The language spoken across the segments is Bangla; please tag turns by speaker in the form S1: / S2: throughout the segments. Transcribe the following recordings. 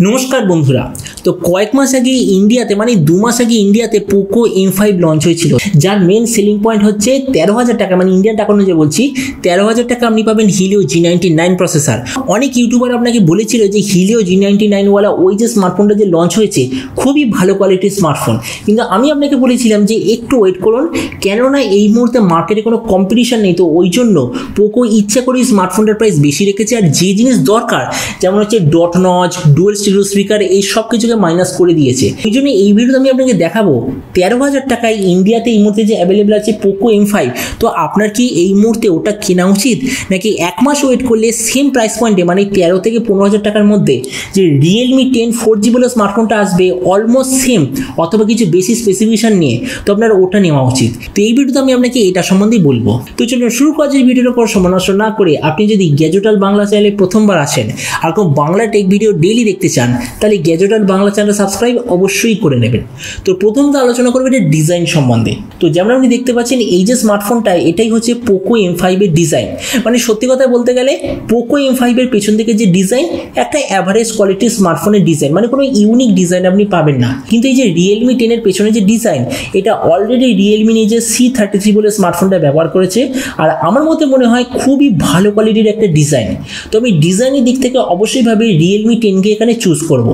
S1: नमस्कार बंधुरा तो कয়েক মাস আগে ইন্ডিয়াতে মানে 2 মাস আগে ইন্ডিয়াতে পোকো M5 লঞ্চ হয়েছিল যার মেন সেলিং পয়েন্ট হচ্ছে 13000 টাকা মানে ইন্ডিয়ান টাকা অনুযায়ী বলছি 13000 টাকা আপনি পাবেন হিলিও G99 প্রসেসর। অনেক ইউটিউবার আপনাকে বলেছিল যে হিলিও G99 ওয়ালা ওই যে স্মার্টফোনটা যে লঞ্চ হয়েছে খুবই ভালো কোয়ালিটির স্মার্টফোন, কিন্তু আমি আপনাকে বলেছিলাম যে একটু ওয়েট করুন কেননা এই মুহূর্তে মার্কেটে কোনো কম্পিটিশন নেই, তো ওই জন্য পোকো ইচ্ছা করে স্মার্টফোনটার প্রাইস বেশি রেখেছে আর যে জিনিস দরকার যেমন হচ্ছে dot notch dual stereo speaker এই সব কিছুকে মাইনাস করে দিয়েছে। এই জন্য এই ভিডিওতে আমি আপনাকে দেখাবো 13000 টাকায় ইন্ডিয়াতে এই মুহূর্তে যে অ্যাভেলেবল আছে পোকো M5, তো আপনার কি এই মুহূর্তে ওটা কেনা উচিত নাকি এক মাস ওয়েট করলে সেম প্রাইস পয়েন্টে মানে 13 থেকে 15000 টাকার মধ্যে যে রিয়েলমি 10 4G বলে স্মার্টফোনটা আসবে অলমোস্ট সেম অথবা কিছু বেশি স্পেসিফিকেশন নিয়ে, তো আপনার ওটা নেওয়া উচিত। তো এই ভিডিওতে আমি আপনাকে এটা সম্বন্ধেই বলবো। তো চলুন শুরু করা যাক ভিডিওটার পর সময় নষ্ট না করে। আপনি যদি গ্যাজেট ওয়ার্ল্ড বাংলা চ্যানেলে প্রথমবার আসেন আর কোনো বাংলা টেক ভিডিও ডেইলি দেখতে চান তাহলে gadget world Bangla channel subscribe অবশ্যই করে নেবেন। তো প্রথমত আলোচনা করবো এটা ডিজাইন সম্বন্ধে। তো যেমন আপনি দেখতে পাচ্ছেন এই যে স্মার্টফোনটা এটাই হচ্ছে পোকো M5 এর ডিজাইন। মানে সত্যি কথা বলতে গেলে পোকো M5 এর পেছন থেকে যে ডিজাইন একটা অ্যাভারেজ কোয়ালিটির স্মার্টফোনের ডিজাইন, মানে কোনো ইউনিক ডিজাইন আপনি পাবেন না। কিন্তু এই যে রিয়েলমি 10 এর পেছনে যে ডিজাইন এটা অলরেডি রিয়েলমি নিজে C33 বলে স্মার্টফোনটা ব্যবহার করেছে আর আমার মতে মনে হয় খুবই ভালো কোয়ালিটির একটা ডিজাইন। তো আমি ডিজাইনের দিক থেকে অবশ্যই ভাবে রিয়েলমি 10 কে এখানে চুজ করব।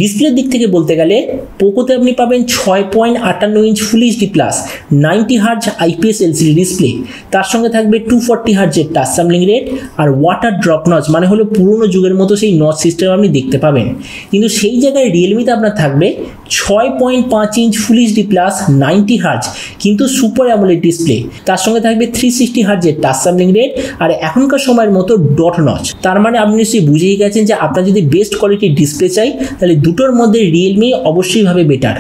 S1: ডিসপ্লের দিক থেকে বলতে গেলে পোকোতে আপনি পাবেন 6.58 inch full HD plus 90 hertz IPS LCD display, তার সঙ্গে থাকবে 240 হার্জের টাচ স্যাম্পলিং রেট আর ওয়াটার ড্রপ নচ, মানে হলো পুরনো যুগের মতো সেই নচ সিস্টেম আপনি দেখতে পাবেন। কিন্তু সেই জায়গায় রিয়েলমিতে আপনার থাকবে 6.5 inch full HD plus 90 hertz কিন্তু সুপার অ্যামোলেড ডিসপ্লে, তার সঙ্গে থাকবে 360 হার্জের টাচ স্যাম্পলিং রেট আর এখনকার সময়ের মতো ডট নচ। তার মানে আপনি নিশ্চয়ই বুঝেই গেছেন যে আপনার যদি বেস্ট কোয়ালিটির ডিসপ্লে চাই তাহলে দুটোর মধ্যে রিয়েলমি অবশ্যই ভাবে বেটার।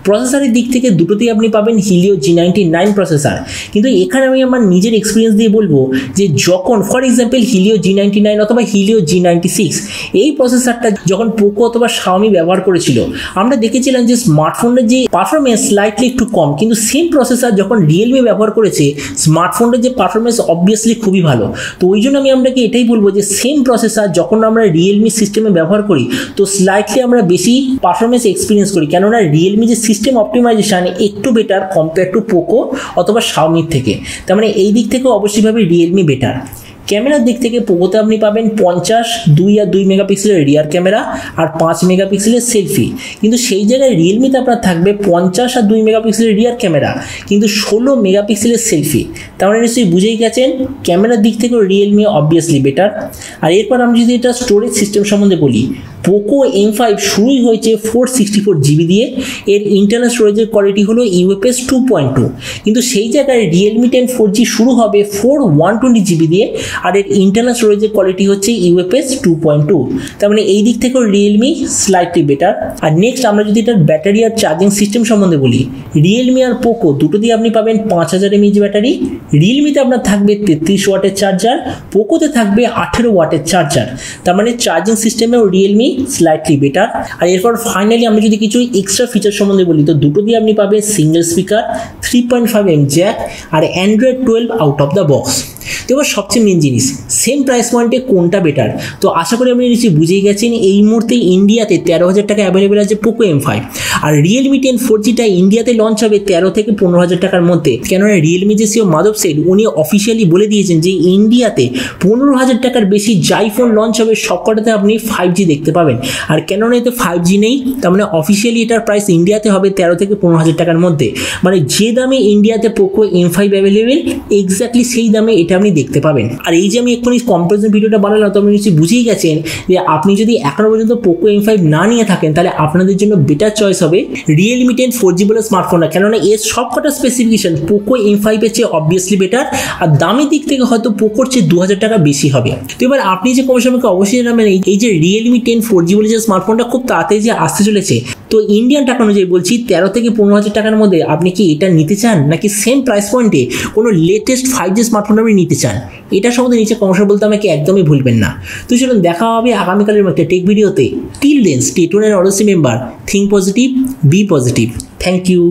S1: প্রসেসরের দিক থেকে দুটোতেই আপনি পাবেন হিলিও G99 প্রসেসর, কিন্তু এখানে আমি আমার নিজের এক্সপিরিয়েন্স দিয়ে বলবো যে যখন ফর এক্সাম্পল হিলিও G99 অথবা হিলিও G96 এই প্রসেসরটা যখন পোকো অথবা শাওমি ব্যবহার করেছিল আমরা দেখেছিলাম যে স্মার্টফোনের যে পারফরমেন্স স্লাইটলি একটু কম, কিন্তু সেম প্রসেসর যখন রিয়েলমি ব্যবহার করেছে স্মার্টফোনের যে পারফরমেন্স অবভিয়াসলি খুবই ভালো। তো ওই জন্য আমি আপনাকে এটাই বলবো যে সেম প্রসেসর যখন আমরা রিয়েলমি সিস্টেমে ব্যবহার করি তো স্লাইটলি আমরা বেশি পারফরমেন্স এক্সপিরিয়েন্স করি, কেননা রিয়েলমি যে সিস্টেম অপটিমাইজেশন একটু বেটার কম্পেয়ার টু পোকো অথবা শাওমির থেকে। তার মানে এই দিক থেকে অবশ্যই ভাবে রিয়েলমি বেটার। ক্যামেরার দিক থেকে পোকোতে আপনি পাবেন 50, 2 আর 2 মেগাপিক্সেলের রিয়ার ক্যামেরা আর 5 মেগাপিক্সেলের সেলফি, কিন্তু সেই জায়গায় রিয়েলমিতে আপনার থাকবে 50 আর 2 মেগাপিক্সেলের রিয়ার ক্যামেরা কিন্তু 16 মেগাপিক্সেলের সেলফি। তার মানে নিশ্চয়ই বুঝেই গেছেন ক্যামেরার দিক থেকেও রিয়েলমি অবভিয়াসলি বেটার। আর এরপর আমি যদি এটা স্টোরেজ সিস্টেম সম্বন্ধে বলি, পোকো M5 শুরুই হয়েছে 464GB দিয়ে, এর ইন্টারনাল স্টোরেজের কোয়ালিটি হলো UFS 2.2, কিন্তু সেই জায়গায় রিয়েলমি 10 4G শুরু হবে 4120GB দিয়ে আর এর ইন্টারনাল স্টোরেজের কোয়ালিটি হচ্ছে UFS 2.2। তার মানে এই দিক থেকেও রিয়েলমি স্লাইটলি বেটার। আর নেক্সট আমরা যদি এটার ব্যাটারি আর চার্জিং সিস্টেম সম্বন্ধে বলি, রিয়েলমি আর পোকো দুটো দিয়ে আপনি পাবেন 5000 mAh ব্যাটারি। রিয়েলমিতে আপনার থাকবে 33 ওয়াটের চার্জার, পোকোতে থাকবে 18 ওয়াটের চার্জার। তার মানে চার্জিং সিস্টেমেও রিয়েলমি স্লাইটলি বেটার। আর এরপর ফাইনালি আমি যদি কিছু এক্সট্রা ফিচার সম্বন্ধে বলি তো দুটো দিয়ে আপনি পাবেন সিঙ্গেল স্পিকার, 3.5mm জ্যাক আর Android 12 out of the box. তো এবার সবচেয়ে মেন জিনিস সেম প্রাইস পয়েন্টে কোনটা বেটার, তো আশা করি আপনি নিশ্চয়ই বুঝেই গেছেন এই মুহূর্তে ইন্ডিয়াতে 13000 টাকা অ্যাভেলেবেল আছে পোকো M5 আর রিয়েলমি 10 4Gটা ইন্ডিয়াতে লঞ্চ হবে 13 থেকে 15000 টাকার মধ্যে। কেননা রিয়েলমি যে সিও মাধব সেট উনি অফিসিয়ালি বলে দিয়েছেন যে ইন্ডিয়াতে 15000 টাকার বেশি যাই ফোন লঞ্চ হবে সবকটাতে আপনি 5G দেখতে পাবেন। আর কেননা এতে 5G নেই তার মানে অফিসিয়ালি এটার প্রাইস ইন্ডিয়াতে হবে 13 থেকে 15000 টাকার মধ্যে। মানে যে দামে ইন্ডিয়াতে পোকো M5 অ্যাভেলেবেল এক্স্যাক্টলি সেই দামে এটা আপনি দেখতে পাবেন। আর এই যে আমি এক্ষুনি কম্পারিজন ভিডিওটা বানালাম তো আপনি নিশ্চয়ই বুঝেই গেছেন যে আপনি যদি এখনো পর্যন্ত পোকো M5 না নিয়ে থাকেন তাহলে আপনাদের জন্য বেটার চয়েস হবে রিয়েলমি 10 4G বলে স্মার্টফোনটা, কেননা এর সবকটা স্পেসিফিকেশন পোকো M5 এর চেয়ে অবভিয়াসলি বেটার আর দামের দিক থেকে হয়তো পোকোর চেয়ে 2000 টাকা বেশি হবে। তো এবার আপনি যে কম সময়কে অবশ্যই জানাবেন এই যে রিয়েলমি 10 4G বলে যে স্মার্টফোনটা খুব তাড়াতাড়ি যে আসতে চলেছে, তো ইন্ডিয়ান টাকা অনুযায়ী বলছি 13 থেকে 15000 টাকার মধ্যে আপনি কি এটা নিতে চান নাকি সেম প্রাইস পয়েন্টে কোনো লেটেস্ট 5G স্মার্টফোন আপনি নিতে চান, এটা সম্বন্ধে নিচে কমেন্ট বলতে আমাকে একদমই ভুলবেন না। তো চলুন দেখা হবে আগামীকালের একটা টেক ভিডিওতে। Till then stay tuned and always remember think positive, be positive. Thank you.